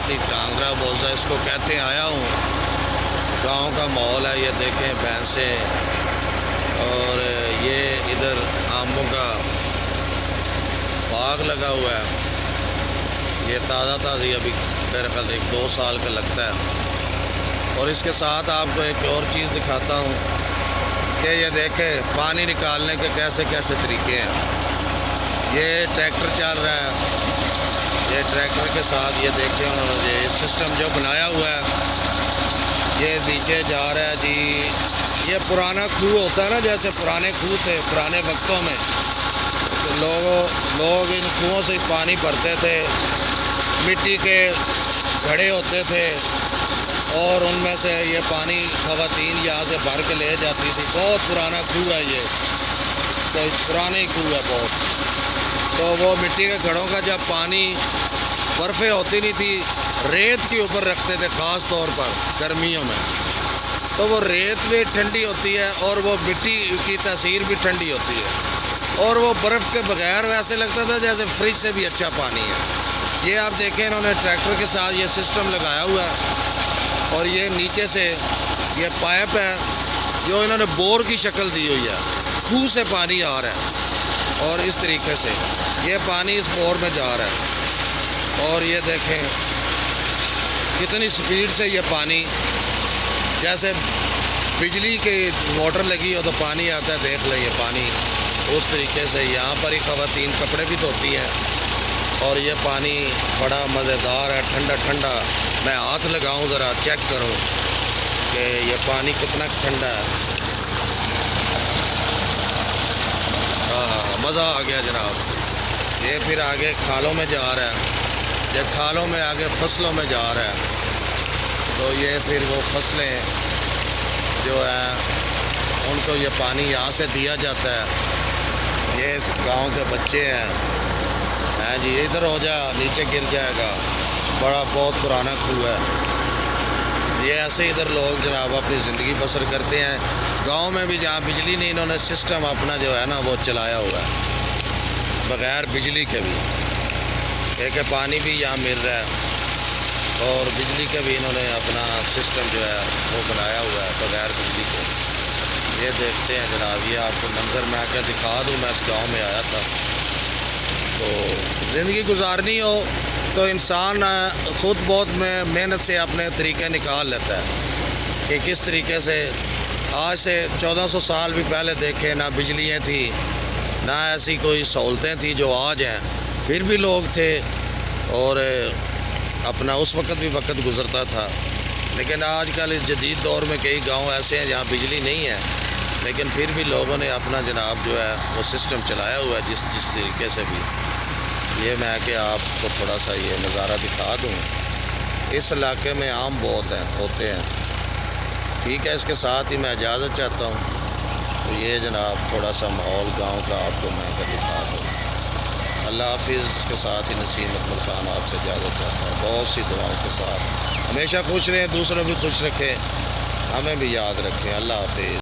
بستی ٹانگرا بوزا اس کو کہتے ہیں آیا ہوں۔ گاؤں کا ماحول ہے، یہ دیکھیں بھینسیں، اور یہ ادھر آموں کا باغ لگا ہوا ہے۔ یہ تازہ تازی ابھی میرے خیال سے 1-2 سال کا لگتا ہے۔ اور اس کے ساتھ آپ کو ایک اور چیز دکھاتا ہوں کہ یہ دیکھیں پانی نکالنے کے کیسے کیسے طریقے ہیں۔ یہ ٹریکٹر چل رہا ہے، یہ ٹریکٹر کے ساتھ یہ دیکھیں انہوں نے یہ سسٹم جو بنایا ہوا ہے، یہ نیچے جا رہا ہے جی۔ یہ پرانا کھوہ ہوتا ہے نا، جیسے پرانے کھوہ تھے پرانے وقتوں میں، لوگ ان کنوؤں سے پانی بھرتے تھے، مٹی کے گھڑے ہوتے تھے اور ان میں سے یہ پانی خواتین یہاں سے بھر کے لے جاتی تھی۔ بہت پرانا کنواں ہے یہ، تو پرانے کنواں ہے بہت۔ تو وہ مٹی کے گھڑوں کا جب پانی برفیں ہوتی نہیں تھی، ریت کے اوپر رکھتے تھے خاص طور پر گرمیوں میں، تو وہ ریت بھی ٹھنڈی ہوتی ہے اور وہ مٹی کی تاثیر بھی ٹھنڈی ہوتی ہے، اور وہ برف کے بغیر ویسے لگتا تھا جیسے فریج سے بھی اچھا پانی ہے۔ یہ آپ دیکھیں انہوں نے ٹریکٹر کے ساتھ یہ سسٹم لگایا ہوا ہے، اور یہ نیچے سے یہ پائپ ہے جو انہوں نے بور کی شکل دی ہوئی ہے، کھوہ سے پانی آ رہا ہے اور اس طریقے سے یہ پانی اس بور میں جا رہا ہے۔ اور یہ دیکھیں کتنی سپیڈ سے یہ پانی، جیسے بجلی کی موٹر لگی ہو تو پانی آتا ہے، دیکھ لیں یہ پانی اس طریقے سے۔ یہاں پر ہی خواتین کپڑے بھی دھوتی ہیں، اور یہ پانی بڑا مزیدار ہے، ٹھنڈا ٹھنڈا۔ میں ہاتھ لگاؤں ذرا چیک کروں کہ یہ پانی کتنا ٹھنڈا ہے۔ مزہ آ گیا جناب۔ یہ پھر آگے کھالوں میں جا رہا ہے، یہ کھالوں میں آگے فصلوں میں جا رہا ہے، تو یہ پھر وہ فصلیں جو ہیں ان کو یہ پانی یہاں سے دیا جاتا ہے۔ یہ اس گاؤں کے بچے ہیں جی، ادھر ہو جا نیچے گر جائے گا، بڑا بہت پرانا کنواں ہے۔ یہ ایسے ادھر لوگ جناب اپنی زندگی بسر کرتے ہیں۔ گاؤں میں بھی جہاں بجلی نہیں، انہوں نے سسٹم اپنا جو ہے نا وہ چلایا ہوا ہے بغیر بجلی کے بھی، کہ پانی بھی یہاں مل رہا ہے اور بجلی کے بھی انہوں نے اپنا سسٹم جو ہے وہ بنایا ہوا ہے بغیر بجلی کے۔ یہ دیکھتے ہیں جناب، یہ آپ کو منظر میں آ کے دکھا دوں، میں اس گاؤں میں آیا تھا۔ تو زندگی گزارنی ہو تو انسان خود بہت محنت سے اپنے طریقے نکال لیتا ہے کہ کس طریقے سے۔ آج سے 1400 سال بھی پہلے دیکھیں، نہ بجلیاں تھیں، نہ ایسی کوئی سہولتیں تھیں جو آج ہیں، پھر بھی لوگ تھے اور اپنا اس وقت بھی وقت گزرتا تھا۔ لیکن آج کل اس جدید دور میں کئی گاؤں ایسے ہیں جہاں بجلی نہیں ہے، لیکن پھر بھی لوگوں نے اپنا جناب جو ہے وہ سسٹم چلایا ہوا ہے جس طریقے سے بھی۔ یہ میں کہ آپ کو تھوڑا سا یہ نظارہ دکھا دوں۔ اس علاقے میں آم بہت ہوتے ہیں، ٹھیک ہے۔ اس کے ساتھ ہی میں اجازت چاہتا ہوں، تو یہ جناب تھوڑا سا ماحول گاؤں کا آپ کو میں دکھا دوں۔ اللہ حافظ۔ اس کے ساتھ ہی نسیم اکمل خان آپ سے اجازت چاہتا ہوں، بہت سی دعاؤں کے ساتھ۔ ہمیشہ خوش رہیں، دوسروں بھی خوش رکھیں، ہمیں بھی یاد رکھیں۔ اللہ حافظ۔